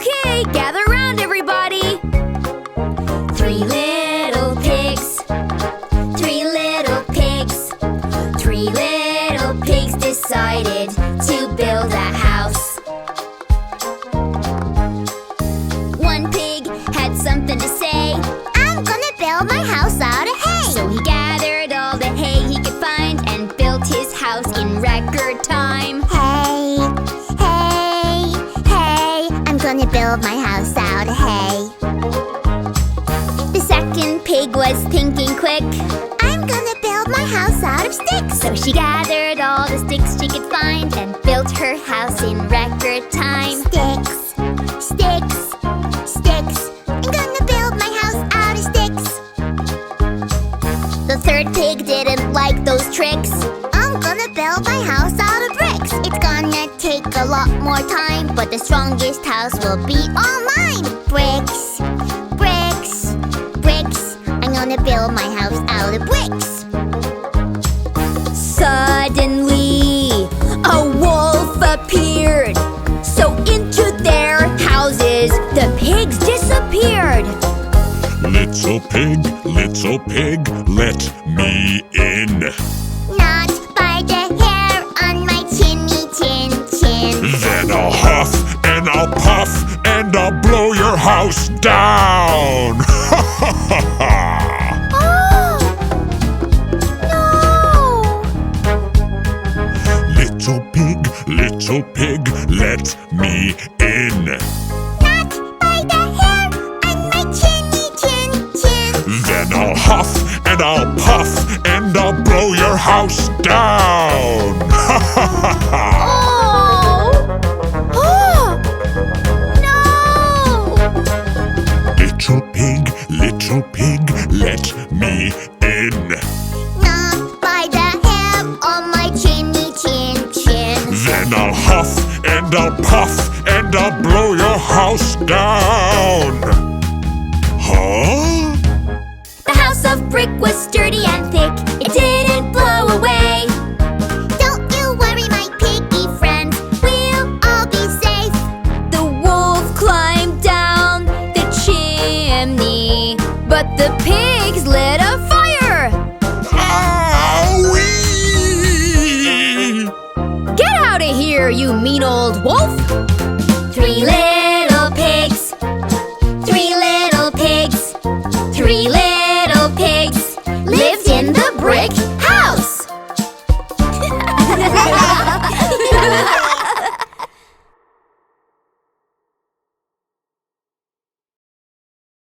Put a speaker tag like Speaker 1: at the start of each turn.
Speaker 1: Okay, gather round, everybody. Three little pigs. Three little pigs. Three little pigs decided to build a house. One pig had something to say.
Speaker 2: I'm gonna build my house out of hay.
Speaker 1: So he gathered all the hay he could find and built his house in record time.
Speaker 2: Hay, hay, hay. I'm gonna build my house out of hay.
Speaker 1: The second pig was thinking quick.
Speaker 2: I'm gonna build my house out of sticks.
Speaker 1: So she gathered all the sticks she could find and built her house in record time.
Speaker 2: Sticks, sticks, sticks. I'm gonna build my house out of sticks.
Speaker 1: The third pig didn't like those tricks.
Speaker 2: I'm gonna build my house out of bricks. It's gonna take a lot more time, but the strongest house will be all mine. Bricks, bricks, bricks. I'm gonna build my house out of bricks.
Speaker 1: Suddenly, a wolf appeared. So into their houses, the pigs disappeared.
Speaker 3: Little pig, let me in.
Speaker 2: Not by the hair on my chinny chin chin.
Speaker 3: Then I'll huff and I'll puff and I'll blow your house down. Ha ha ha ha!
Speaker 2: Oh! No!
Speaker 3: Little pig, let me in.
Speaker 2: Not by the hair on my chinny chin chin.
Speaker 3: Then I'll huff and I'll puff and I'll blow your house down. Ha ha ha ha!
Speaker 2: Oh! Oh! No!
Speaker 3: Little pig, let me in.
Speaker 2: Not by the hair on my chinny chin chin.
Speaker 3: Then I'll huff and I'll puff and I'll blow your house down. Huh?
Speaker 1: The house of brick was sturdy and thick. It didn't blow away.
Speaker 2: Don't you worry, my piggy friends. We'll all be safe.
Speaker 1: The wolf climbed down the chimney, but the pigs lit a fire.
Speaker 3: Owie!
Speaker 1: Get out of here, you mean old wolf! Three little